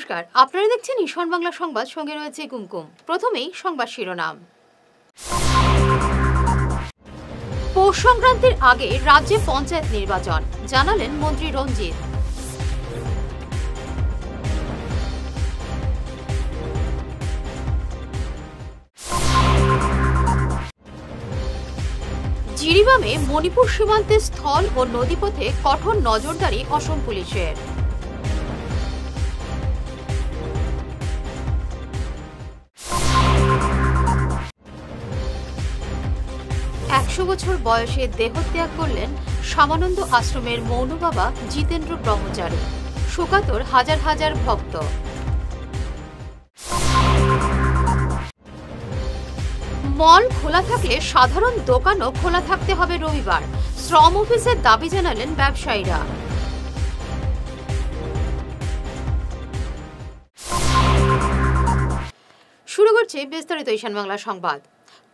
নমস্কার, আপনারা দেখছেন ঈশান বাংলা সংবাদ, সঙ্গে রয়েছে কুমকুম। প্রথমেই সংবাদ শিরোনাম। পৌষ সংক্রান্তির আগে রাজ্যে পঞ্চায়েত নির্বাচন, জানালেন মন্ত্রী রঞ্জিত। জিরিবামে মণিপুর সীমান্তে স্থল ও নদীপথে কঠোর নজরদারি অসম পুলিশের। ১০০ বছর বয়সে দেহত্যাগ করলেন শ্যামানন্দ আশ্রমের মৌন বাবা জিতেন্দ্র ব্রহ্মচারী। শোকাতুর হাজার হাজার ভক্ত। মল খোলা থাকলে সাধারণ দোকানও খোলা থাকতে হবে রবিবার, শ্রম অফিসের দাবি জানালেন ব্যবসায়ীরা। শুরু করছে বিস্তারিত ঈশান বাংলা সংবাদ।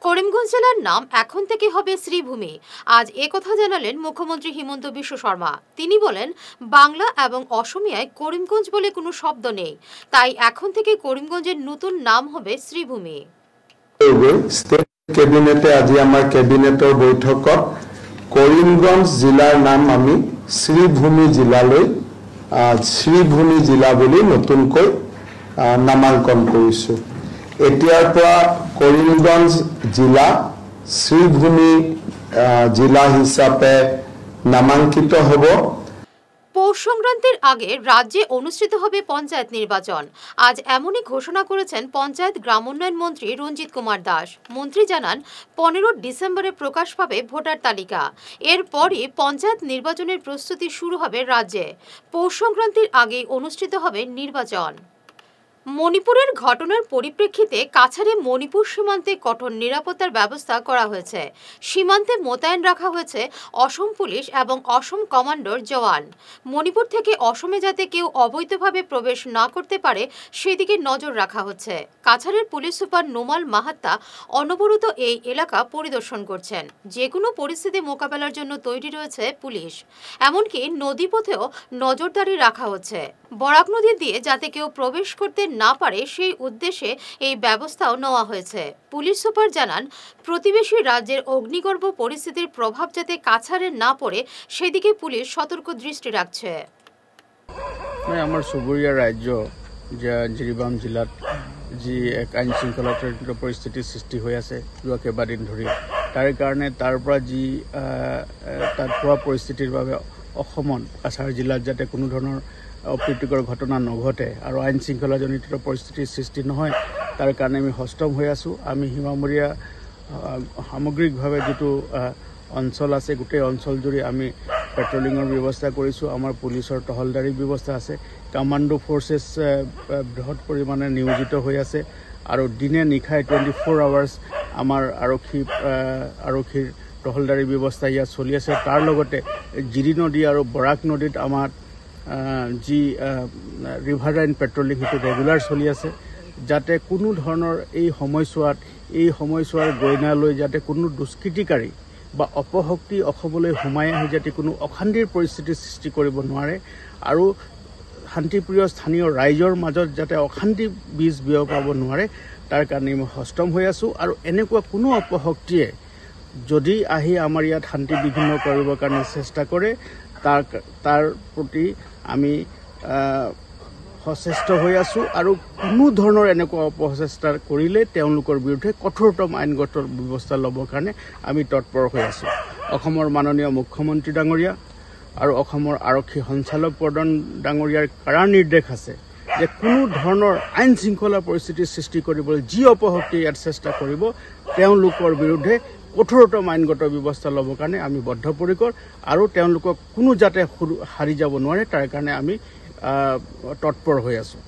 করিমগঞ্জ জেলার নাম এখন থেকে হবে শ্রীভূমি। আজ একথা জানালেন মুখ্যমন্ত্রী হিমন্ত বিশ্ব শর্মা। তিনি বলেন, বাংলা এবং অসমিয়ায় করিমগঞ্জ বলে কোনো শব্দ নেই, তাই এখন থেকে করিমগঞ্জের নতুন নাম হবে শ্রীভূমি। কেবিনেটে আজি আমাৰ কেবিনেটৰ বৈঠকত কৰিমগঞ্জ জিলাৰ নাম আমি শ্ৰীভূমি জিলালৈ শ্ৰীভূমি জিলা বুলি নতুনকৈ নামাঙ্কন কৰিছো। এতিয়াৰ পৰা কৰিমগঞ্জ জিলা শ্ৰীভূমি জিলা হিচাপে নামাঙ্কিত হ'ব। পৌষ সংক্রান্তির আগে রাজ্যে অনুষ্ঠিত হবে পঞ্চায়েত নির্বাচন। আজ এমনই ঘোষণা করেছেন পঞ্চায়েত গ্রামোন্নয়ন মন্ত্রী রঞ্জিত কুমার দাস। মন্ত্রী জানান, 15 ডিসেম্বরে প্রকাশ পাবে ভোটার তালিকা। এরপরই পঞ্চায়েত নির্বাচনের প্রস্তুতি শুরু হবে রাজ্যে। পৌষ সংক্রান্তির আগেই অনুষ্ঠিত হবে নির্বাচন। মণিপুরের ঘটনার পরিপ্রেক্ষিতে কাছাড়ে মণিপুর সীমান্তে কঠোর নিরাপত্তার ব্যবস্থা করা হয়েছে। সীমান্তে মোতায়েন রাখা হয়েছে অসম পুলিশ এবং অসম কমান্ডোর জওয়ান। মণিপুর থেকে অসমে যাতে কেউ অবৈধভাবে প্রবেশ না করতে পারে সেদিকে নজর রাখা হচ্ছে। কাছাড়ের পুলিশ সুপার নোমাল মাহাত্তা অনবরত এই এলাকা পরিদর্শন করছেন। যে কোনো পরিস্থিতি মোকাবেলার জন্য তৈরি রয়েছে পুলিশ। এমনকি নদীপথেও নজরদারি রাখা হচ্ছে। বরাক নদী দিয়ে যাতে কেউ প্রবেশ করতে না পারে সেই উদ্দেশ্যে এই ব্যবস্থাও নেওয়া হয়েছে। পুলিশ সুপার জানান, প্রতিবেশী রাজ্যের অগ্নিগর্ভ পরিস্থিতির প্রভাব যাতে কাছাড়ে না পড়ে সেদিকে পুলিশ সতর্ক দৃষ্টি রাখছে। আমাৰ চুবুৰীয়া ৰাজ্য জিৰিবাম জিলাত যি এক আইন শৃংখলাজনিত পৰিস্থিতিৰ সৃষ্টি হৈ আছে যোৱা কেইবাদিন ধৰি, তাৰ কাৰণে তাৰ পৰা যি তাত হোৱা পৰিস্থিতিৰ বাবে অসমত কাছাৰ জিলাত যাতে কোনো ধৰণৰ অপ্ৰীতিকৰ ঘটনা নঘটে আৰু আইন শৃংখলাজনিত পৰিস্থিতিৰ সৃষ্টি নহয়, তাৰ কাৰণে আমি সষ্টম হৈ আছোঁ। আমি সীমামূৰীয়া সামগ্ৰিকভাৱে যিটো অঞ্চল আছে গোটেই অঞ্চলজুৰি আমি পেট্ৰলিঙৰ ব্যৱস্থা কৰিছোঁ। আমাৰ পুলিচৰ টহলদাৰীৰ ব্যৱস্থা আছে। কামাণ্ডো ফ'ৰ্চেছ বৃহৎ পৰিমাণে নিয়োজিত হৈ আছে আৰু দিনে নিশাই 24 আৱাৰ্ছ আমাৰ আৰক্ষীৰ টহলদাৰী ব্যৱস্থা ইয়াত চলি আছে। তাৰ লগতে জিৰি নদী আৰু বৰাক নদীত আমাৰ যি ৰিভাৰ লাইন পেট্ৰলিং সেইটো ৰেগুলাৰ চলি আছে, যাতে কোনো ধৰণৰ এই সময়ছোৱাৰ গইনালৈ যাতে কোনো দুষ্কৃতিকাৰী বা অপশক্তি অসমলৈ সোমাই আহি যাতে কোনো অশান্তিৰ পৰিস্থিতিৰ সৃষ্টি কৰিব নোৱাৰে আৰু শান্তিপ্ৰিয় স্থানীয় ৰাইজৰ মাজত যাতে অশান্তি বীজ বিয়পাব নোৱাৰে, তাৰ কাৰণে আমি সষ্টম হৈ আছোঁ। আৰু এনেকুৱা কোনো অপশক্তিয়ে যদি আহি আমাৰ ইয়াত শান্তি বিঘ্ন কৰিবৰ কাৰণে চেষ্টা কৰে তাৰ প্ৰতি আমি সচেষ্ট হৈ আছোঁ আৰু কোনো ধৰণৰ এনেকুৱা অপচেষ্টা কৰিলে তেওঁলোকৰ বিৰুদ্ধে কঠোৰতম আইনগত ব্যৱস্থা ল'বৰ কাৰণে আমি তৎপৰ হৈ আছোঁ। অসমৰ মাননীয় মুখ্যমন্ত্ৰী ডাঙৰীয়া আৰু অসমৰ আৰক্ষী সঞ্চালক প্ৰধান ডাঙৰীয়াৰ কাৰা নিৰ্দেশ আছে যে কোনো ধৰণৰ আইন শৃংখলা পৰিস্থিতিৰ সৃষ্টি কৰিবলৈ যি অপশক্তি ইয়াত চেষ্টা কৰিব তেওঁলোকৰ বিৰুদ্ধে কঠোৰতম আইনগত ব্যৱস্থা ল'বৰ কাৰণে আমি বদ্ধপৰিকৰ আৰু তেওঁলোকক কোনো যাতে হাৰি যাব নোৱাৰে তাৰ কাৰণে আমি তৎপৰ হৈ আছোঁ।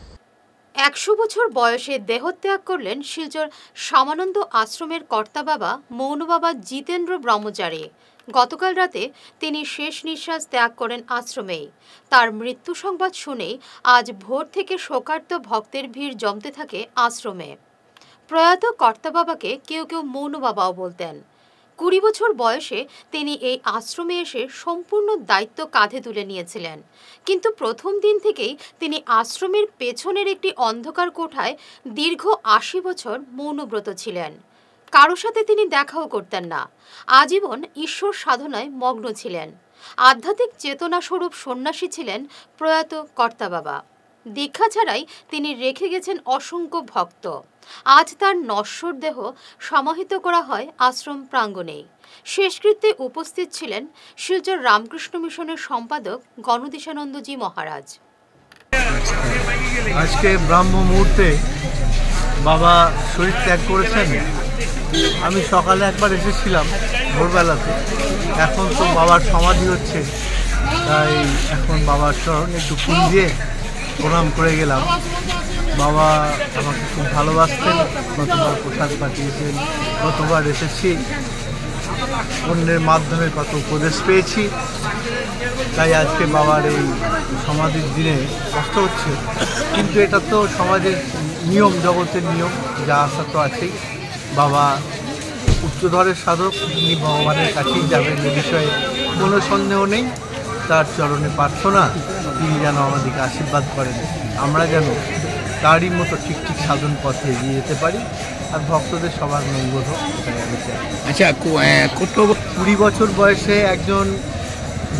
১০০ বছর বয়সে দেহত্যাগ করলেন শিলচর শ্যামানন্দ আশ্রমের কর্তা বাবা মৌন বাবা জিতেন্দ্র ব্রহ্মচারী। গতকাল রাতে তিনি শেষ নিঃশ্বাস ত্যাগ করেন আশ্রমেই। তার মৃত্যু সংবাদ শুনেই আজ ভোর থেকে শোকার্ত ভক্তের ভিড় জমতে থাকে আশ্রমে। প্রয়াত কর্তা বাবাকে কেউ কেউ মৌন বাবাও বলতেন। 20 বছর বয়সে তিনি এই আশ্রমে এসে সম্পূর্ণ দায়িত্ব কাঁধে তুলে নিয়েছিলেন, কিন্তু প্রথম দিন থেকেই তিনি আশ্রমের পেছনের একটি অন্ধকার কোঠায় দীর্ঘ 80 বছর মৌনব্রত ছিলেন। কারো সাথে তিনি দেখাও করতেন না। আজীবন ঈশ্বর সাধনায় মগ্ন ছিলেন। আধ্যাত্মিক চেতনা স্বরূপ সন্ন্যাসী ছিলেন প্রয়াত কর্তা বাবা। দীক্ষা ছাড়াই তিনি রেখে গেছেন অসংখ্য ভক্ত। আজ তার নশ্বর দেহ সমাহিত করা হয় আশ্রম প্রাঙ্গণেই। শেষকৃত্যে উপস্থিত ছিলেন শিলচর রামকৃষ্ণ মিশনের সম্পাদক গণদেশানন্দজি মহারাজ। আজকে ব্রাহ্ম মুহূর্তে বাবা শরীর ত্যাগ করেছেন। আমি সকালে একবার এসেছিলাম ভোরবেলাতে, এখন তো বাবার সমাধি হচ্ছে, তাই এখন বাবার চরণ একটু ফুল দিয়ে প্রণাম করে গেলাম। বাবা আমাকে খুব ভালোবাসতেন, কতবার প্রসাদ পাঠিয়েছেন, কতবার এসেছি, অন্যের মাধ্যমে কত উপদেশ পেয়েছি। তাই আজকে বাবার এই সমাধির দিনে কষ্ট হচ্ছে, কিন্তু এটা তো সমাজের নিয়ম, জগতের নিয়ম, যা আসা তো আছেই। বাবা উচ্চধরের সাধক, তিনি ভগবানের কাছেই যাবেন, এ বিষয়ে কোনো সন্দেহ নেই। তার চরণে প্রার্থনা তিনি যেন আমাদেরকে আশীর্বাদ করেন, আমরা যেন তারই মতো ঠিক ঠিক সাধন পথে এগিয়ে যেতে পারি, আর ভক্তদের সবার মঙ্গল হোক, এটাই আমি চাই। আচ্ছা, কত 20 বছর বয়সে একজন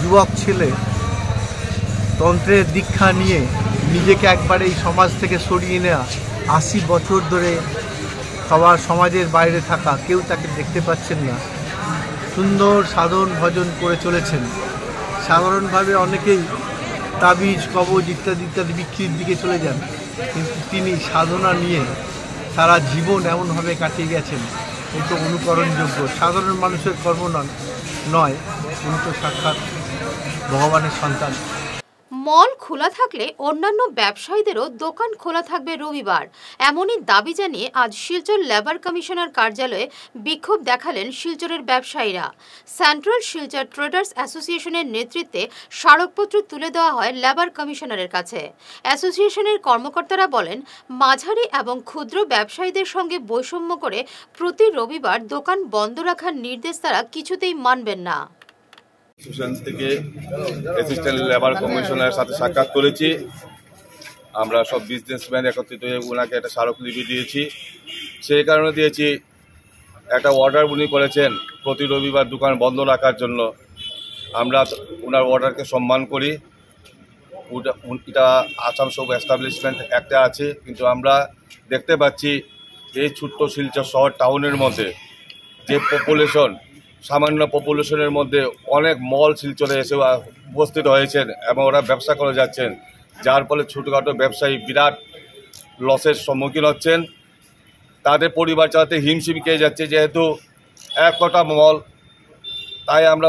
যুবক ছেলে তন্ত্রের দীক্ষা নিয়ে নিজেকে একবারে এই সমাজ থেকে সরিয়ে নেওয়া, 80 বছর ধরে সবার সমাজের বাইরে থাকা, কেউ তাকে দেখতে পাচ্ছেন না, সুন্দর সাধন ভজন করে চলেছেন। সাধারণভাবে অনেকেই তাবিজ, কবজ ইত্যাদি ইত্যাদি বিক্রির দিকে চলে যান, কিন্তু তিনি সাধনা নিয়ে সারা জীবন এমনভাবে কাটিয়ে গেছেন, এই তো অনুকরণযোগ্য। সাধারণ মানুষের কর্ম নয়, উনি তো সাক্ষাৎ ভগবানের সন্তান। মল খোলা থাকলে অন্যান্য ব্যবসায়ীদেরও দোকান খোলা থাকবে রবিবার, এমনই দাবি জানিয়ে আজ শিলচর লেবার কমিশনার কার্যালয়ে বিক্ষোভ দেখালেন শিলচরের ব্যবসায়ীরা। সেন্ট্রাল শিলচর ট্রেডার্স অ্যাসোসিয়েশনের নেতৃত্বে স্মারকপত্র তুলে দেওয়া হয় লেবার কমিশনারের কাছে। অ্যাসোসিয়েশনের কর্মকর্তারা বলেন, মাঝারি এবং ক্ষুদ্র ব্যবসায়ীদের সঙ্গে বৈষম্য করে প্রতি রবিবার দোকান বন্ধ রাখার নির্দেশ তারা কিছুতেই মানবেন না। থেকে অ্যাসিস্ট্যান্ট লেবার কমিশনারের সাথে সাক্ষাৎ করেছি। আমরা সব বিজনেসম্যান একত্রিত হয়ে ওনাকে একটা স্মারকলিপি দিয়েছি। সেই কারণে দিয়েছি, একটা অর্ডার উনি করেছেন প্রতি রবিবার দোকান বন্ধ রাখার জন্য। আমরা ওনার অর্ডারকে সম্মান করি। এটা আসাম সব এস্টাবলিশমেন্ট একটা আছে, কিন্তু আমরা দেখতে পাচ্ছি এই ছোট্ট শিলচর শহর টাউনের মধ্যে যে পপুলেশন, সামান্য পপুলেশনের মধ্যে অনেক মল শিলচরে এসে উপস্থিত হয়েছেন এবং ওরা ব্যবসা করে যাচ্ছেন, যার ফলে ছোটোখাটো ব্যবসায়ী বিরাট লসের সম্মুখীন হচ্ছেন। তাদের পরিবার চালাতে হিমশিম খেয়ে যাচ্ছে, যেহেতু এক কটা মল। তাই আমরা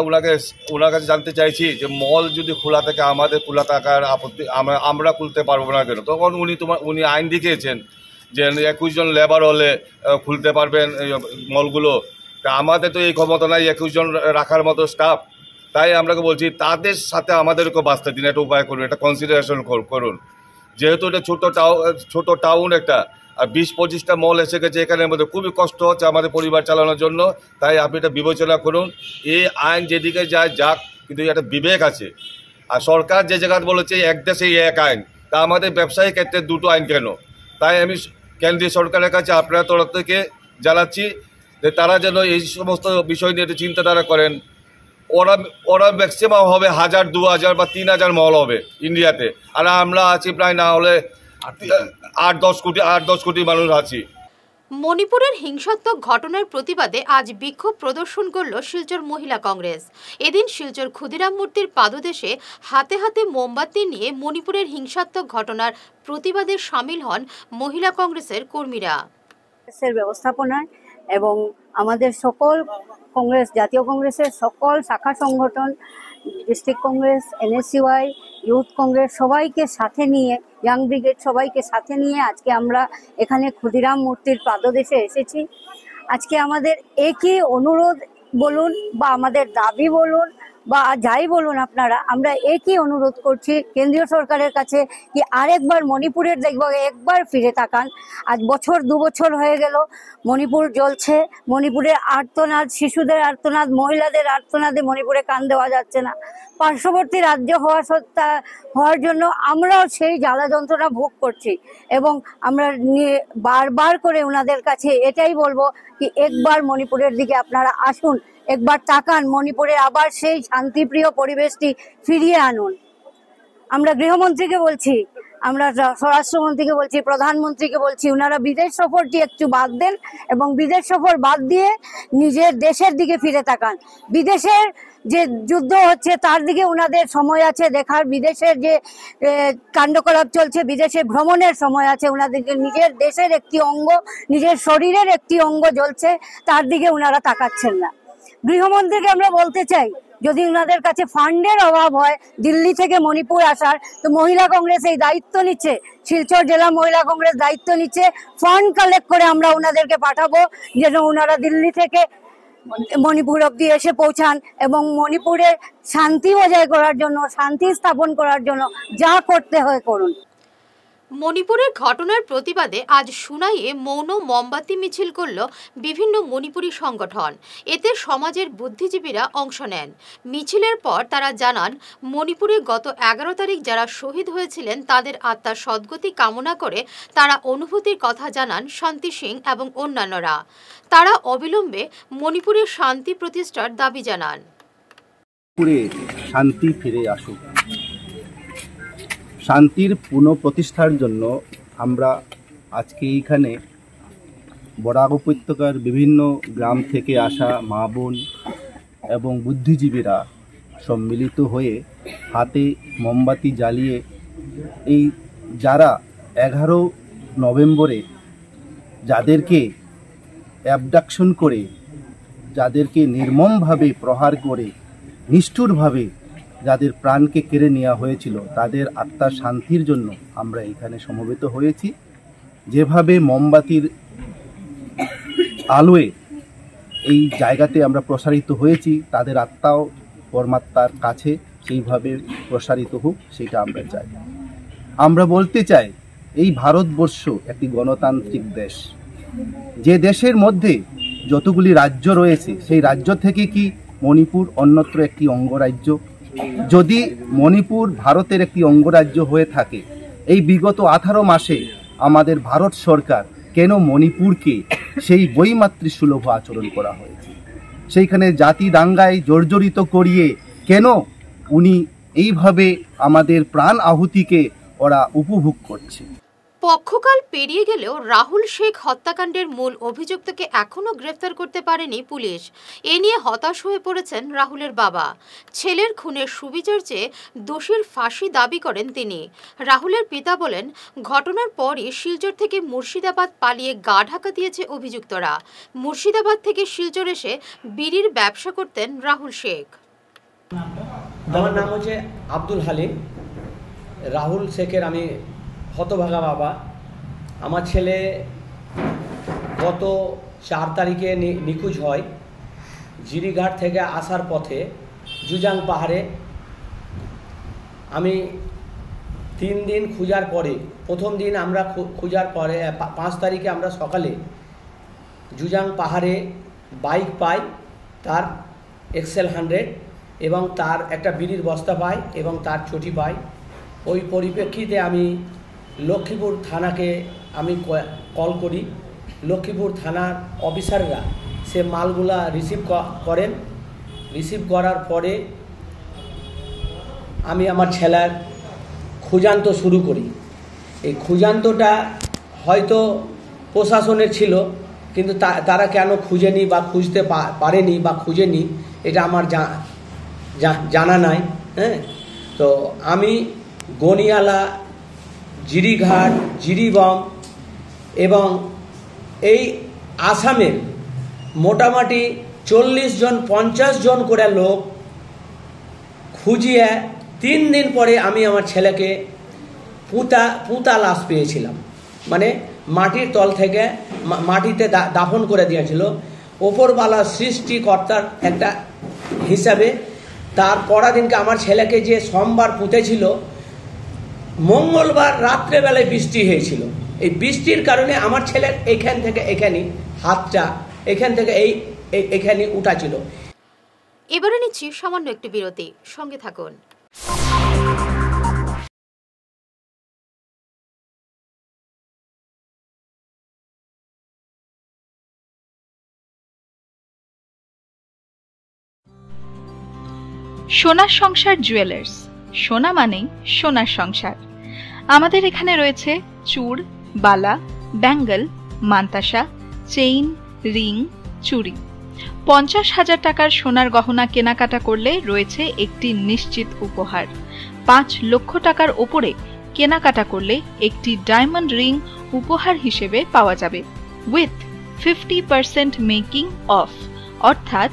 ওনার কাছে জানতে চাইছি যে মল যদি খোলা থাকে, আমাদের খোলা থাকার আপত্তি, আমরা খুলতে পারবো না কেন? তখন উনি আইন দেখিয়েছেন যে 21 জন লেবার হলে খুলতে পারবেন মলগুলো। আমাদের তো এই ক্ষমতা নাই 21 জন রাখার মতো স্টাফ। তাই আমরাকে বলছি, তাদের সাথে আমাদেরকেও বাঁচতে দিন, একটা উপায় করুন, একটা কনসিডারেশন করুন। যেহেতু এটা ছোট টাউন একটা, আর 20-25টা মল এসে গেছে এখানের মধ্যে, খুবই কষ্ট হচ্ছে আমাদের পরিবার চালানোর জন্য। তাই আপনি এটা বিবেচনা করুন। এই আইন যেদিকে যায় যাক, কিন্তু একটা বিবেক আছে। আর সরকার যে জায়গায় বলেছে এক দেশে এক আইন, তা আমাদের ব্যবসায়ী ক্ষেত্রে দুটো আইন কেন? তাই আমি কেন্দ্রীয় সরকারের কাছে আপনার তরফ থেকে জানাচ্ছি যে তারা যেন এই সমস্ত বিষয় নিয়ে একটু চিন্তাধারা করেন। ওরা ম্যাক্সিমাম হবে 1000, 2000 বা 3000 মল হবে ইন্ডিয়াতে, আর আমরা আছি প্রায় না হলে 8-10 কোটি মানুষ আছি। মণিপুরের হিংসাত্মক ঘটনার প্রতিবাদে আজ বিক্ষোভ প্রদর্শন করল শিলচর মহিলা কংগ্রেস। এদিন শিলচর ক্ষুদিরাম মূর্তির পাদদেশে হাতে হাতে মোমবাতি নিয়ে মণিপুরের হিংসাত্মক ঘটনার প্রতিবাদে সামিল হন মহিলা কংগ্রেসের কর্মীরা। ব্যবস্থাপনায় এবং আমাদের সকল কংগ্রেস, জাতীয় কংগ্রেসের সকল শাখা সংগঠন, district Congress, NSCY, youth Congress, সবাইকে সাথে নিয়ে, ইয়াং ব্রিগেড সবাইকে সাথে নিয়ে আজকে আমরা এখানে ক্ষুদিরাম মূর্তির পাদদেশে এসেছি। আজকে আমাদের একই অনুরোধ বলুন বা আমাদের দাবি বলুন, বা যাই বলুন আপনারা, আমরা একই অনুরোধ করছি কেন্দ্রীয় সরকারের কাছে কি আরেকবার মণিপুরের দেখবো, একবার ফিরে তাকান। আজ বছর 2 বছর হয়ে গেল মণিপুর জ্বলছে। মণিপুরের আর্তনাদ, শিশুদের আর্তনাদ, মহিলাদের আর্তনাদে মণিপুরে কান দেওয়া যাচ্ছে না। পার্শ্ববর্তী রাজ্য হওয়ার জন্য আমরাও সেই জ্বালা যন্ত্রণা ভোগ করছি এবং আমরা বারবার করে ওনাদের কাছে এটাই বলবো কি একবার মণিপুরের দিকে আপনারা আসুন, একবার তাকান, মণিপুরে আবার সেই শান্তিপ্রিয় পরিবেশটি ফিরিয়ে আনুন। আমরা গৃহমন্ত্রীকে বলছি, আমরা স্বরাষ্ট্রমন্ত্রীকে বলছি, প্রধানমন্ত্রীকে বলছি, ওনারা বিদেশ সফরটি একটু বাদ দেন এবং বিদেশ সফর বাদ দিয়ে নিজের দেশের দিকে ফিরে তাকান। বিদেশের যে যুদ্ধ হচ্ছে তার দিকে ওনাদের সময় আছে দেখার, বিদেশের যে কাণ্ডকলাপ চলছে, বিদেশে ভ্রমণের সময় আছে ওনাদেরকে। নিজের দেশের একটি অঙ্গ, নিজের শরীরের একটি অঙ্গ জ্বলছে, তার দিকে ওনারা তাকাচ্ছেন না। গৃহমন্ত্রীকে আমরা বলতে চাই, যদি ওনাদের কাছে ফান্ডের অভাব হয় দিল্লি থেকে মণিপুর আসার, তো মহিলা কংগ্রেস এই দায়িত্ব নিচ্ছে, শিলচর জেলা মহিলা কংগ্রেস দায়িত্ব নিচ্ছে, ফান্ড কালেক্ট করে আমরা ওনাদেরকে পাঠাবো যেন ওনারা দিল্লি থেকে মণিপুর অব্দি এসে পৌঁছান এবং মণিপুরে শান্তি বজায় করার জন্য, শান্তি স্থাপন করার জন্য যা করতে হয় করুন। মণিপুরের ঘটনার প্রতিবাদে আজ সুনাইয়ে মৌন মোমবাতি মিছিল করল বিভিন্ন মণিপুরী সংগঠন। এতে সমাজের বুদ্ধিজীবীরা অংশ নেন। মিছিলের পর তারা জানান, মণিপুরে গত 11 তারিখ যারা শহীদ হয়েছিলেন তাদের আত্মার সদ্গতি কামনা করে তারা অনুভূতির কথা জানান শান্তি সিং এবং অন্যান্যরা। তারা অবিলম্বে মণিপুরে শান্তি প্রতিষ্ঠার দাবি জানান। মণিপুরে শান্তি ফিরে আসুক, শান্তির পুনঃপ্রতিষ্ঠার জন্য আমরা আজকে এইখানে বরাক উপত্যকার বিভিন্ন গ্রাম থেকে আসা মা বোন এবং বুদ্ধিজীবীরা সম্মিলিত হয়ে হাতে মোমবাতি জ্বালিয়ে এই যারা 11 নভেম্বরে যাদেরকে অ্যাবডাকশন করে, যাদেরকে নির্মমভাবে প্রহার করে, নিষ্ঠুরভাবে যাদের প্রাণকে কেড়ে নেওয়া হয়েছিল, তাদের আত্মার শান্তির জন্য আমরা এখানে সমবেত হয়েছি। যেভাবে মোমবাতির আলোয় এই জায়গাতে আমরা প্রসারিত হয়েছি, তাদের আত্মাও পরমাত্মার কাছে সেইভাবে প্রসারিত হোক, সেটা আমরা চাই। আমরা বলতে চাই, এই ভারতবর্ষ একটি গণতান্ত্রিক দেশ। যে দেশের মধ্যে যতগুলি রাজ্য রয়েছে, সেই রাজ্য থেকে কি মণিপুর অন্যত্র একটি অঙ্গরাজ্য? যদি মণিপুর ভারতের একটি অঙ্গরাজ্য হয়ে থাকে, এই বিগত 18 মাসে আমাদের ভারত সরকার কেন মণিপুরকে সেই বৈমাতৃসুলভ আচরণ করা হয়েছে, সেইখানে জাতি দাঙ্গায় জর্জরিত করিয়ে কেন উনি এইভাবে আমাদের প্রাণ আহুতিকে ওরা উপভোগ করছে? পক্ষকাল পেরিয়ে গেলেও রাহুল শেখ হত্যাকাণ্ডের মূল অভিযুক্তকে এখনও গ্রেফতার করতে পারেনি পুলিশ। এ নিয়ে হতাশ হয়ে পড়েছেন রাহুলের বাবা। ছেলের খুনের সুবিচার চেয়ে দোষীর ফাঁসি দাবি করেন তিনি। রাহুলের পিতা বলেন, ঘটনার পরই শিলচর থেকে মুর্শিদাবাদ পালিয়ে গা ঢাকা দিয়েছে অভিযুক্তরা। মুর্শিদাবাদ থেকে শিলচর এসে বিড়ির ব্যবসা করতেন রাহুল শেখ। আমার নাম হচ্ছে আব্দুল হালিম। রাহুল শেখের আমি হতভাগা বাবা। আমার ছেলে গত 4 তারিখে নিখোঁজ হয়। জিরিঘাট থেকে আসার পথে জুজাং পাহাড়ে আমি 3 দিন খোঁজার পরে, প্রথম দিন আমরা খোঁজার পরে 5 তারিখে আমরা সকালে জুজাং পাহাড়ে বাইক পাই, তার এক্সেল 100 এবং তার একটা বিড়ির বস্তা পাই এবং তার চটি পাই। ওই পরিপ্রেক্ষিতে আমি লক্ষ্মীপুর থানাকে আমি কল করি। লক্ষ্মীপুর থানার অফিসাররা সে মালগুলা রিসিভ করেন। রিসিভ করার পরে আমি আমার ছেলের খুঁজান্ত শুরু করি। এই খুঁজান্তটা হয়তো প্রশাসনের ছিল, কিন্তু তারা কেন খুঁজেনি বা খুঁজতে পারেনি বা খুঁজেনি এটা আমার জানা নাই। হ্যাঁ, তো আমি গনিয়ালা, জিরিঘাট, জিরিবম এবং এই আসামের মোটামুটি 40 জন 50 জন করে লোক খুঁজিয়ে 3 দিন পরে আমি আমার ছেলেকে পুঁতা লাশ পেয়েছিলাম। মানে মাটির তল থেকে মাটিতে দাফন করে দিয়েছিল। ওপরওয়ালা সৃষ্টিকর্তার একটা হিসাবে তার পরের দিনকে আমার ছেলেকে যে সোমবার পুঁতেছিল, মঙ্গলবার রাত্রেবেলায় বৃষ্টি হয়েছিল। এই বৃষ্টির কারণে আমার ছেলের এখান থেকে এখানে হাতটা এখান থেকে এখানে উঠা ছিল। এবারে নিচ্ছি সামান্য একটি বিরতি, সঙ্গে থাকুন। সোনার সংসার জুয়েলার্স, সোনা মানেই সোনার সংসার। আমাদের এখানে রয়েছে চূড়, বালা, ব্যাঙ্গল, মান্তাসা, চেইন, রিং, চুড়ি। 50,000 টাকার সোনার গহনা কেনাকাটা করলে রয়েছে একটি নিশ্চিত উপহার। 5 লক্ষ টাকার ওপরে কেনাকাটা করলে একটি ডায়মন্ড রিং উপহার হিসেবে পাওয়া যাবে, উইথ 50% মেকিং অফ, অর্থাৎ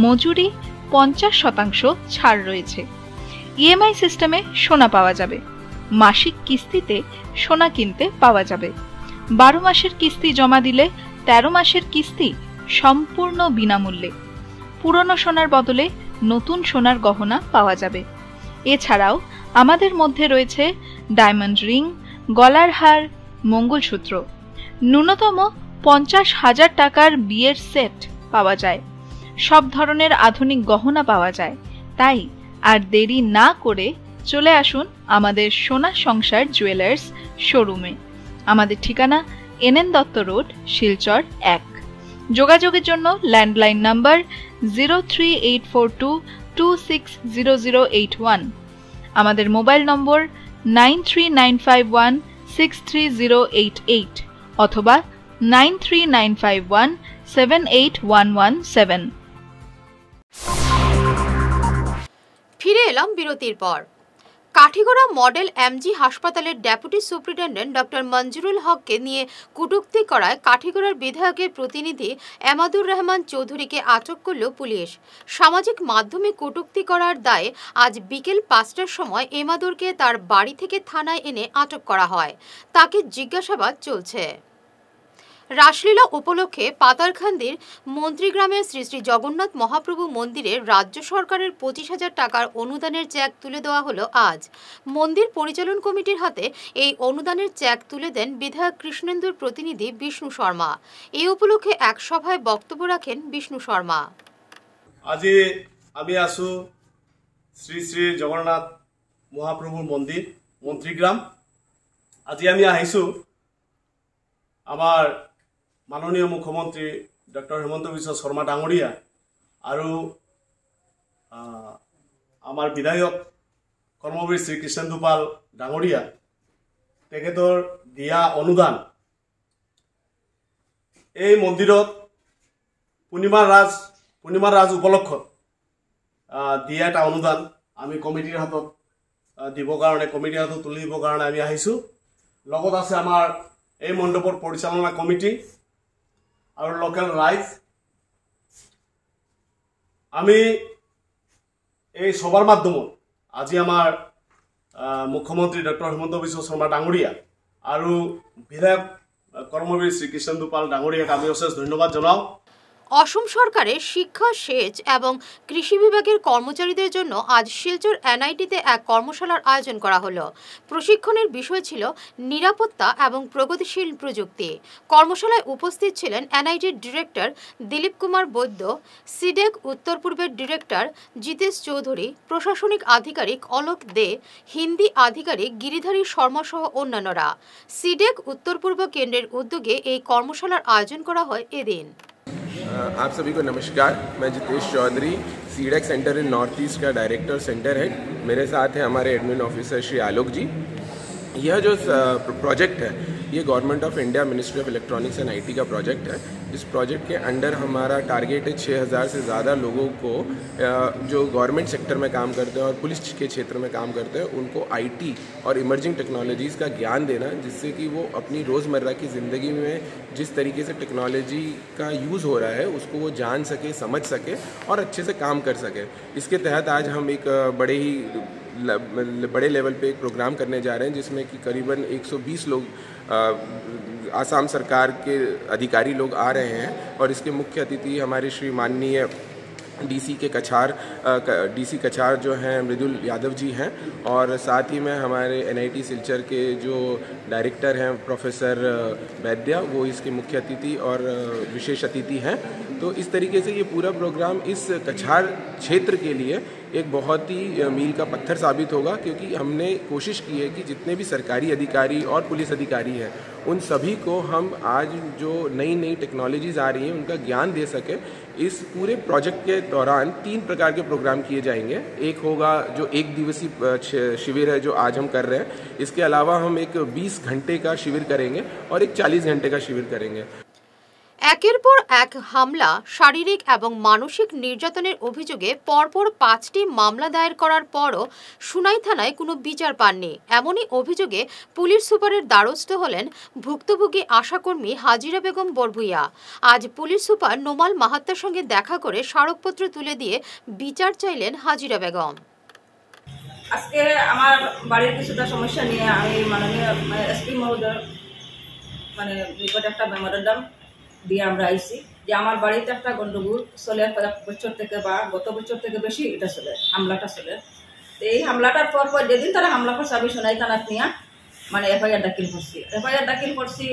মজুরি 50% ছাড় রয়েছে। ইএমআই সিস্টেমে সোনা পাওয়া যাবে। মাসিক কিস্তিতে সোনা কিনতে পাওয়া যাবে। 12 মাসের কিস্তি জমা দিলে 13 মাসের কিস্তি সম্পূর্ণ বিনামূল্যে। পুরনো সোনার বদলে নতুন সোনার গহনা পাওয়া যাবে। এছাড়াও আমাদের মধ্যে রয়েছে ডায়মন্ড রিং, গলার হার, মঙ্গলসূত্র। ন্যূনতম 50,000 টাকার বিয়ের সেট পাওয়া যায়। সব ধরনের আধুনিক গহনা পাওয়া যায়। তাই আর দেরি না করে চলে আসুন আমাদের সোনা সংসার জুয়েলার্স শোরুমে। আমাদের ঠিকানা NN দত্ত রোড, শিলচর 1। যোগাযোগের জন্য ল্যান্ডলাইন নাম্বার 03842260081, আমাদের মোবাইল নম্বর 9395163088 অথবা 9395178117। ফিরে এলাম বিরতির পর। কাঠিগড়া মডেল MG হাসপাতালের ডেপুটি সুপ্রিনটেন্ডেন্ট ডক্টর মঞ্জুরুল হককে নিয়ে কটূক্তি করায় কাঠিগড়ার বিধায়কের প্রতিনিধি এমাদুর রহমান চৌধুরীকে আটক করল পুলিশ। সামাজিক মাধ্যমে কটূক্তি করার দায়ে আজ বিকেল 5টার সময় এমাদুরকে তার বাড়ি থেকে থানায় এনে আটক করা হয়। তাকে জিজ্ঞাসাবাদ চলছে। রাসলীলা উপলক্ষে পাতারখান্দির মন্ত্রীগ্রামের শ্রী শ্রী জগন্নাথ মহাপ্রভু মন্দিরে রাজ্য সরকারের 25,000 টাকার অনুদানের চেক তুলে দেওয়া হলো আজ। মন্দির পরিচালন কমিটির হাতে এই অনুদানের চেক তুলে দেন বিধায়ক কৃষ্ণেন্দুর প্রতিনিধি বিষ্ণু শর্মা। এই উপলক্ষে এক সভায় বক্তব্য রাখেন বিষ্ণু শর্মা। আজি আমি আছো শ্রী শ্রী জগন্নাথ মহাপ্রভু মন্দির মন্ত্রীগ্রাম। আজি আমি আহিছো আমার মাননীয় মুখ্যমন্ত্রী ডক্টর হেমন্ত বিশ্ব শর্মা ডাঙরিয়া আৰু আমার বিধায়ক কর্মবীর শ্রী কৃষ্ণেন্দু পাল ডাঙরিয়া তেখেতৰ দিয়া অনুদান এই মন্দিৰত পূৰ্ণিমা ৰাজ উপলক্ষত দিয়া এটা অনুদান আমি কমিটিৰ হাতত দিবৰ কাৰণে কমিটিৰ হাতত তুলি দিবৰ কাৰণে আমি আহিছো। লগত আছে আমাৰ এই মণ্ডপৰ পৰিচালনা কমিটি আৰু লোকেল ৰাইজ। আমি এই সভাৰ মাধ্যমত আজি আমাৰ মুখ্যমন্ত্ৰী ডক্টৰ হেমন্ত বিশ্ব শৰ্মা ডাঙৰীয়া আৰু বিধায়ক কর্মবীর শ্রী কৃষ্ণেন্দু পাল ডাঙরিয়াকে আমি অশেষ ধন্যবাদ জানাও। অসম সরকারের শিক্ষা, সেচ এবং কৃষি বিভাগের কর্মচারীদের জন্য আজ শিলচর NIT-তে এক কর্মশালার আয়োজন করা হলো। প্রশিক্ষণের বিষয় ছিল নিরাপত্তা এবং প্রগতিশীল প্রযুক্তি। কর্মশালায় উপস্থিত ছিলেন NIT-র ডিরেক্টর দিলীপ কুমার বৈদ্য, সিডেক উত্তর পূর্বের ডিরেক্টর জিতেশ চৌধুরী, প্রশাসনিক আধিকারিক অলোক দে, হিন্দি আধিকারিক গিরিধারী শর্মা সহ অন্যান্যরা। সিডেক উত্তর পূর্ব কেন্দ্রের উদ্যোগে এই কর্মশালার আয়োজন করা হয় এদিন। आप सभी को नमस्कार। मैं जितेश चौधरी, सीडेक सेंटर इन नॉर्थ ईस्ट का डायरेक्टर सेंटर हेड। मेरे साथ है हमारे एडमिन ऑफिसर श्री आलोक जी। यह जो प्रोजेक्ट है ये government of India ministry of electronics and IT का प्रोजेक्ट है। इस प्रोजेक्ट के अंडर हमारा टारगेट है 6,000 से ज़्यादा लोगों को जो गवर्नमेंट सेक्टर में काम करते हैं और पुलिस के क्षेत्र में काम करते हैं उनको IT और इमर्जिंग टेक्नोलॉजीज़ का ज्ञान देना, जिससे कि वो अपनी रोज़मर्रा की ज़िंदगी में जिस तरीके से टेक्नोलॉजी का यूज़ हो रहा है उसको वो जान सके, समझ सके और अच्छे से काम कर सके। इसके तहत आज हम एक बड़े लेवल पे एक प्रोग्राम करने जा रहे हैं जिसमें कि करीबन 120 लोग आसाम सरकार के अधिकारी लोग आ रहे हैं और इसके मुख्य अतिथि हमारे श्री माननीय डीसी कछार जो हैं मृदुल यादव जी हैं, और साथ ही में हमारे NIT सिलचर के जो डायरेक्टर हैं प्रोफेसर वैद्या, वो इसके मुख्य अतिथि और विशेष अतिथि हैं। तो इस तरीके से ये पूरा प्रोग्राम इस कछार क्षेत्र के लिए एक बहुत ही मील का पत्थर साबित होगा, क्योंकि हमने कोशिश की है कि जितने भी सरकारी अधिकारी और पुलिस अधिकारी हैं उन सभी को हम आज जो नई टेक्नोलॉजीज़ आ रही हैं उनका ज्ञान दे सके। इस पूरे प्रोजेक्ट के दौरान 3 प्रकार के प्रोग्राम किए जाएंगे। एक होगा जो 1 दिवसीय शिविर है जो आज हम कर रहे हैं, इसके अलावा हम एक 20 घंटे का शिविर करेंगे और एक 40 घंटे का शिविर करेंगे। একের পর এক হামলা, শারীরিক এবং মানসিক নির্যাতনের অভিযোগে পরপর 5টি মামলা দায়ের করার পরও সুনাই থানায় কোনো বিচার পাননি। এমনই অভিযোগে পুলিশ সুপারের দ্বারস্থ হলেন ভুক্তভোগী আশাকর্মী হাজিরা বেগম বরভুইয়া। আজ পুলিশ সুপার নোমাল মাহাত্তার সঙ্গে দেখা করে স্মারকপত্র তুলে দিয়ে বিচার চাইলেন হাজিরা বেগম। আজকে আমার বাড়ির কিছুটা সমস্যা নিয়ে আমি মাননীয় এসপি মহোদয় নিকট একটা মেমোরেন্ডাম দিয়ে আমরা আইছি যে আমার বাড়িতে একটা গন্ডগোল চলে কয়েক বছর থেকে বা গত বছর থেকে বেশি এটা চলে, হামলাটা চলে। তো এই হামলাটার পর যেদিন তারা হামলা করছে আমি সোনাই থানাত নিয়ে FIR দাখিল করছি। FIR দাখিল করছি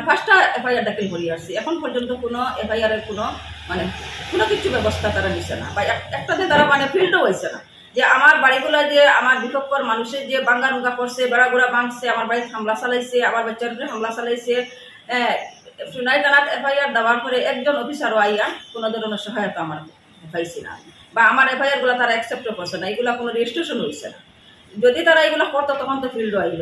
ফার্স্টটা FIR দাখিল করি আসছি। এখন পর্যন্ত কোনো FIR এর কোনো কিছু ব্যবস্থা তারা নিচ্ছে না, বা একটাতে তারা ফিল্ডও হয়েছে না যে আমার বাড়িগুলো যে আমার বিক্ষোভকর মানুষের যে বাঙ্গারুঙ্গা করছে, বেড়াগুড়া ভাঙছে, আমার বাড়িতে হামলা চালাইছে, আমার বাচ্চার উপরে হামলা চালাইছে। সোনাই থানাত FIR দেওয়ার পরে একজন অফিসারও আইয়া কোনো ধরনের সহায়তা আমার পাইছি না, বা আমার FIR গুলো তারা অ্যাকসেপ্টও করছে না, এগুলো কোনো রেজিস্ট্রেশন হয়েছে না। যদি তারা এগুলো করতো তখন তো ফিল্ড আইল।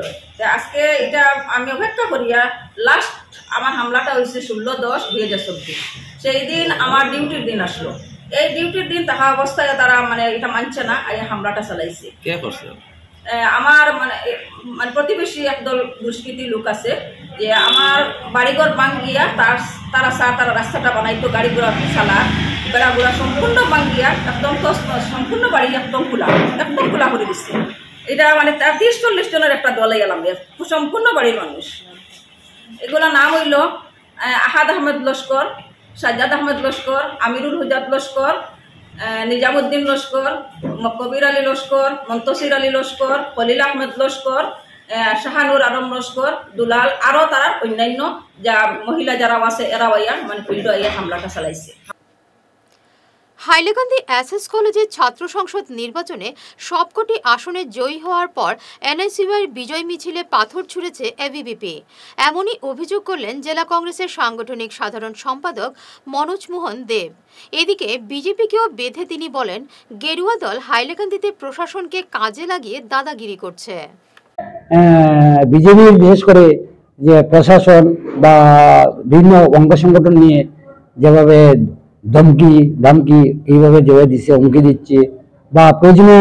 আজকে এটা আমি অপেক্ষা করিয়া লাস্ট আমার হামলাটা হয়েছে 16/10/2024। সেই দিন আমার ডিউটির দিন আসলো। এই ডিউটির দিন থাকা অবস্থায় তারা এটা মানছে না, এই হামলাটা চালাইছে। কে করছে? আমার প্রতিবেশী একদল দুষ্কৃতী লোক আছে যে আমার বাড়িঘর ভাঙিয়া তারা রাস্তাটা বানাইতো, গাড়ি ঘোড়া চালা, বেড়াগুড়া সম্পূর্ণ ভাঙিয়া একদম সম্পূর্ণ বাড়ি একদম খোলা করে দিচ্ছে। এটা 30-40 জনের একটা দলে গেলাম, সম্পূর্ণ বাড়ির মানুষ। এগুলো নাম হইল আহাদ আহমেদ লস্কর, সাজ্জাদ আহমেদ লস্কর, আমিরুল হুজাত লস্কর, নিজামুদ্দিন লস্কর, কবির আলী লস্কর, মন্তসির আলী লস্কর, খলিল আহমেদ লস্কর, শাহানুর আলম লস্কর, দুলাল, আরও তারা অন্যান্য যা মহিলা যারা আছে এরাও আইয়া ফিল্ড আইয়া হামলাটা চালাইছে। হাইলাকান্দি এসএস কলেজের ছাত্র সংসদ নির্বাচনে সবকটি আসনে জয়ী হওয়ার পর NSUIর বিজয় মিছিলে পাথর ছুঁড়েছে ABVP। এমনই অভিযোগ করলেন জেলা কংগ্রেসের সাংগঠনিক সাধারণ সম্পাদক মনোজ মোহন দেব। এদিকে বিজেপিকেও বেঁধে তিনি বলেন, গেরুয়া দল হাইলাকান্দিতে প্রশাসনকে কাজে লাগিয়ে দাদাগিরি করছে। বিজেপি বিশেষ করে যে প্রশাসন বা বিভিন্ন অঙ্গ সংগঠন নিয়ে যেভাবে ধমকি এইভাবে যেভাবে দিচ্ছে, হুমকি দিচ্ছে বা প্রয়োজনে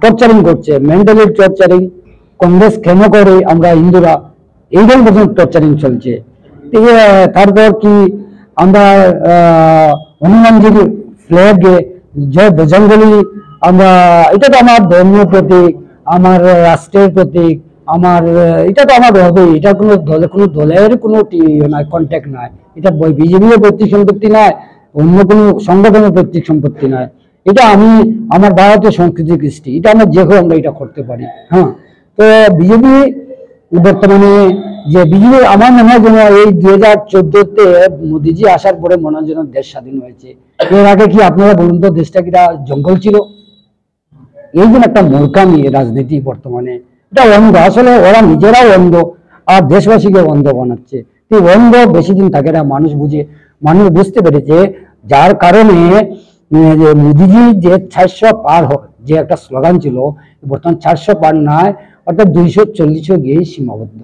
টর্চারিং করছে, মেন্টালি টর্চারিং, কংগ্রেস কেন করে আমরা হিন্দুরা, এই ধরনের টর্চারিং চলছে। তারপর কি আমরা হনুমানজির ফ্ল্যাগে জয় বজরঙ্গবলী, আমরা এটা তো আমার ধর্মীয় প্রতীক, আমার রাষ্ট্রের প্রতীক, আমার এটা তো আমার হবে, এটা কোনো দলের কোনো কন্ট্যাক্ট নাই, এটা বিজেপির প্রতীক সম্পত্তি নয়, অন্য কোনো সংগঠনের প্রতীক সম্পত্তি নয়। এটা আমার ভারতীয় সংস্কৃতি কৃষ্টি, এটা আমরা আমরা এটা করতে পারি। হ্যাঁ, তো বিজেপি বর্তমানে যে বিজেপি আমার মনে হয় যেন এই 2014-তে মোদীজি আসার পরে মনে হয় যেন দেশ স্বাধীন হয়েছে। এর আগে কি আপনারা বলুন তো দেশটা কিটা জঙ্গল ছিল? এই জন্য একটা মূর্খামি রাজনীতি বর্তমানে, এটা অন্ধ, আসলে ওরা নিজেরাও অন্ধ আর দেশবাসীকে অন্ধ বানাচ্ছে। অন্ধ বেশি দিন থাকে না, মানুষ বুঝতে পেরেছে, যার কারণে মোদীজি যে 400 পার যে একটা স্লোগান ছিল, বর্তমান 400 পার নয়, অর্থাৎ 240 গিয়েই সীমাবদ্ধ।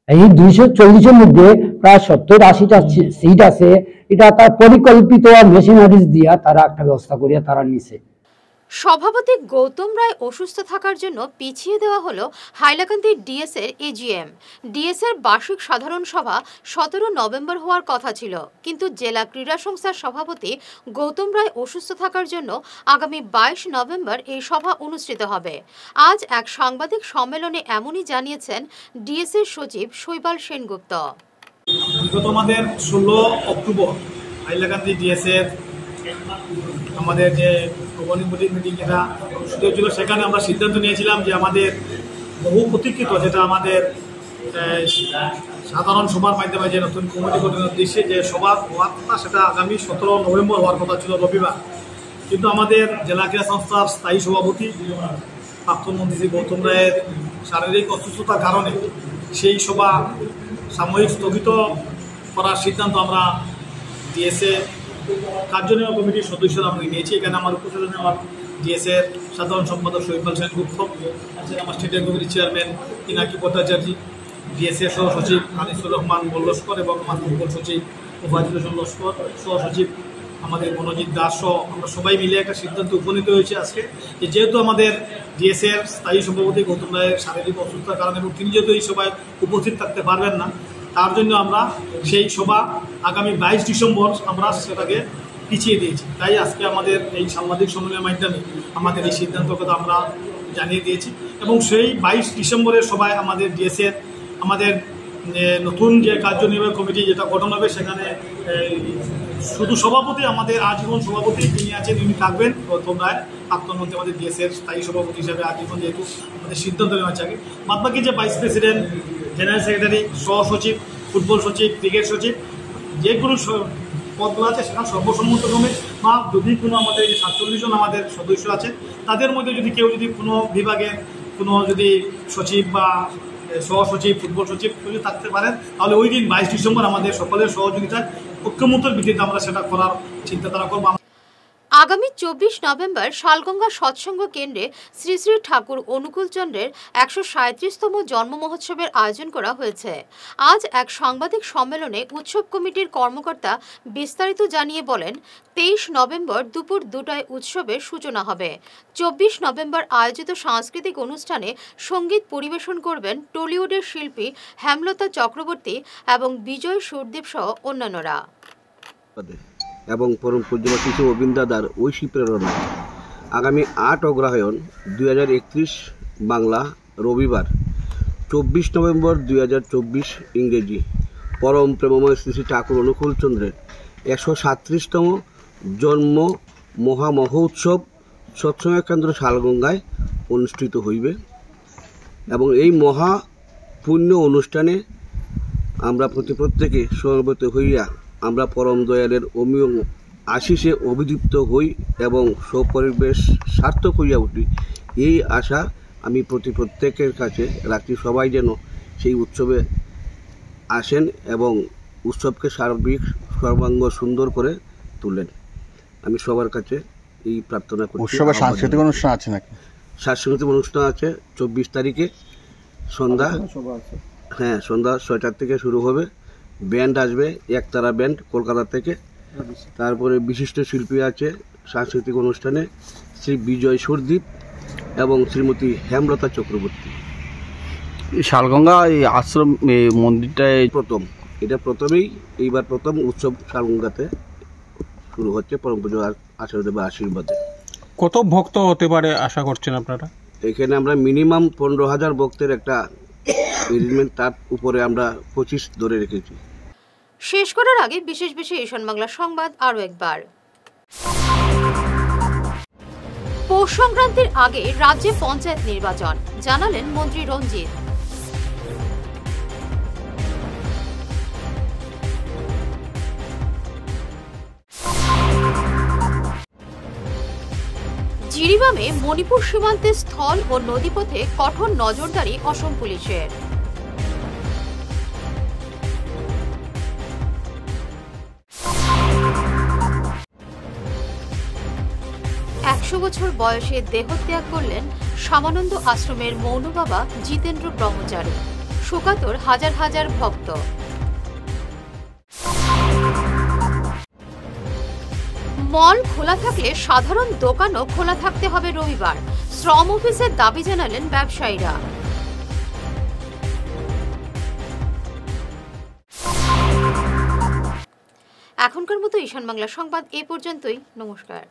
এই 240-এর মধ্যে প্রায় 70-80টা সিট আছে, এটা তার পরিকল্পিত মেশিনারিজ দিয়া তারা একটা ব্যবস্থা করিয়া তারা নিছে। সভাপতি গৌতম রায় অসুস্থ থাকার জন্য পিছিয়ে দেওয়া হলো হাইলাকান্দি ডিএস এর AGM। ডিএস এর বার্ষিক সাধারণ সভা 17 নভেম্বর হওয়ার কথা ছিল, কিন্তু জেলা ক্রীড়া সংস্থার সভাপতি গৌতম রায় অসুস্থ থাকার জন্য আগামী 22 নভেম্বর এই সভা অনুষ্ঠিত হবে। আজ এক সাংবাদিক সম্মেলনে এমনই জানিয়েছেন ডিএস এর সচিব শৈবাল সেনগুপ্ত। বিগত আমাদের 16 অক্টোবর হাইলাকান্দি ডিএস এর আমাদের যে গভর্নিং বডির মিটিং যেটা অনুষ্ঠিত হয়েছিল, সেখানে আমরা সিদ্ধান্ত নিয়েছিলাম যে আমাদের বহু প্রতীক্ষিত, যেটা আমাদের সাধারণ সভার মাধ্যমে যে নতুন কমিটি গঠনের উদ্দেশ্যে যে সভা হওয়ার কথা, সেটা আগামী 17 নভেম্বর হওয়ার কথা ছিল, রবিবার। কিন্তু আমাদের জেলা ক্রীড়া সংস্থার স্থায়ী সভাপতি প্রাক্তন মন্ত্রী শ্রী গৌতম রায়ের শারীরিক অসুস্থতার কারণে সেই সভা সাময়িক স্থগিত করার সিদ্ধান্ত আমরা ডিএসএ কার্যনির্বাহী কমিটির সদস্যরা আমরা নিয়েছি। এখানে আমার উপস্থিত আমার ডিএসএর সাধারণ সম্পাদক শহীদুল সেনগুপ্ত আছেন, আমার স্টেট কমিটির চেয়ারম্যান পিনাকি ভট্টাচার্য, ডিএসএ সহ সচিব আনিসুর রহমান লস্কর এবং আমার ফুটবল সচিব ওবায়দুল হোসেন লস্কর, সহ সচিব আমাদের মনোজিৎ দাস সহ আমরা সবাই মিলে একটা সিদ্ধান্ত উপনীত হয়েছে আজকে, যে যেহেতু আমাদের ডিএসএর স্থায়ী সভাপতি গৌতম রায়ের শারীরিক অসুস্থতার কারণে এবং তিনি যেহেতু এই সভায় উপস্থিত থাকতে পারবেন না, তার জন্য আমরা সেই সভা আগামী 22 ডিসেম্বর আমরা সেটাকে পিছিয়ে দিয়েছি। তাই আজকে আমাদের এই সাংবাদিক সম্মেলনের মাধ্যমে আমাদের এই সিদ্ধান্তকে আমরা জানিয়ে দিয়েছি এবং সেই 22 ডিসেম্বরের সভায় আমাদের ডিএসএর আমাদের নতুন যে কার্যনির্বাহী কমিটি যেটা গঠন হবে, সেখানে শুধু সভাপতি, আমাদের আজীবন সভাপতি তিনি আছেন, তিনি থাকবেন গৌতম রায়, প্রাক্তন মন্ত্রী আমাদের ডিএসএর স্থায়ী সভাপতি হিসাবে আজীবন যেহেতু আমাদের সিদ্ধান্ত নেওয়া থাকে। বাদবাকি যে ভাইস প্রেসিডেন্ট, জেনারেল সেক্রেটারি, সহসচিব, ফুটবল সচিব, ক্রিকেট সচিব, যেগুলো পদগুলো আছে সেখানে সর্বসম্মতক্রমে বা যদি কোনো আমাদের 47 জন আমাদের সদস্য আছে, তাদের মধ্যে যদি কেউ যদি কোনো বিভাগের কোনো যদি সচিব বা সহসচিব, ফুটবল সচিব যদি থাকতে পারেন, তাহলে ওই দিন 22 ডিসেম্বর আমাদের সকলের সহযোগিতায় ঐক্যমত্যের ভিত্তিতে আমরা সেটা করার চিন্তাধারা করবো। আগামী 24 নভেম্বর শালগঙ্গা সৎসঙ্গ কেন্দ্রে শ্রী শ্রী ঠাকুর অনুকূল চন্দ্রের 137তম জন্ম মহোৎসবের আয়োজন করা হয়েছে। আজ এক সাংবাদিক সম্মেলনে উৎসব কমিটির কর্মকর্তা বিস্তারিত জানিয়ে বলেন, 23 নভেম্বর দুপুর 2টায় উৎসবের সূচনা হবে। 24 নভেম্বর আয়োজিত সাংস্কৃতিক অনুষ্ঠানে সঙ্গীত পরিবেশন করবেন টলিউডের শিল্পী হেমলতা চক্রবর্তী এবং বিজয় সুরদীপ সহ অন্যান্যরা। এবং পরম পূজ্য শিশু অবিন্দাদার ঐশী প্রেরণা আগামী 8 অগ্রহায়ণ 2031 বাংলা রবিবার 24 নভেম্বর 2024 ইংরেজি পরম প্রেমময় শ্রী শ্রী ঠাকুর অনুকূল চন্দ্রের 137তম জন্ম মহামহোৎসব সৎসঙ্গ কেন্দ্র শালগঙ্গায় অনুষ্ঠিত হইবে এবং এই মহা পুণ্য অনুষ্ঠানে আমরা প্রত্যেকে সমবেত হইয়া আমরা পরম দয়ালের অমীয় আশিসে অভিযুক্ত হই এবং সপরিবেশ সার্থক হইয়া উঠি, এই আশা আমি প্রত্যেকের কাছে রাখি। সবাই যেন সেই উৎসবে আসেন এবং উৎসবকে সর্বাঙ্গ সুন্দর করে তুলেন, আমি সবার কাছে এই প্রার্থনা করি। উৎসবে সাংস্কৃতিক অনুষ্ঠান আছে নাকি? সাংস্কৃতিক অনুষ্ঠান আছে 24 তারিখে সন্ধ্যা, হ্যাঁ সন্ধ্যা 6টার থেকে শুরু হবে। ব্যান্ড আসবে, একতারা ব্যান্ড কলকাতা থেকে। তারপরে বিশিষ্ট শিল্পী আছে সাংস্কৃতিক অনুষ্ঠানে শ্রী বিজয় সুরদীপ এবং শ্রীমতী হেমলতা চক্রবর্তী। শালগঙ্গা এই আশ্রম মন্দিরটায় এইবার প্রথম উৎসব শালগঙ্গাতে শুরু হচ্ছে পরম পূজ্য আচার্যদেবের আশীর্বাদে। কত ভক্ত হতে পারে আশা করছেন আপনারা? এখানে আমরা মিনিমাম 15,000 ভক্তের একটা এরেঞ্জমেন্ট, তার উপরে আমরা 25 ধরে রেখেছি। শেষ করার আগে বিশেষ ঈশান বাংলা সংবাদ আরও একবার। পৌষ সংক্রান্তির আগে রাজ্যে পঞ্চায়েত নির্বাচন, জানালেন মন্ত্রী রঞ্জিত। জিরিবামে মণিপুর সীমান্তে স্থল ও নদীপথে কঠোর নজরদারি অসম পুলিশের। 100 বছর বয়সে দেহত্যাগ করলেন শ্যামানন্দ আশ্রমের মৌন বাবা জিতেন্দ্র ব্রহ্মচারী। শোকাতুর হাজার হাজার ভক্ত। মল খোলা থাকলে সাধারণ দোকানও খোলা থাকতে হবে রবিবার, শ্রম অফিসের দাবি জানালেন ব্যবসায়ীরা। এখনকার মতো ঈশান বাংলা সংবাদ এ পর্যন্তই। নমস্কার।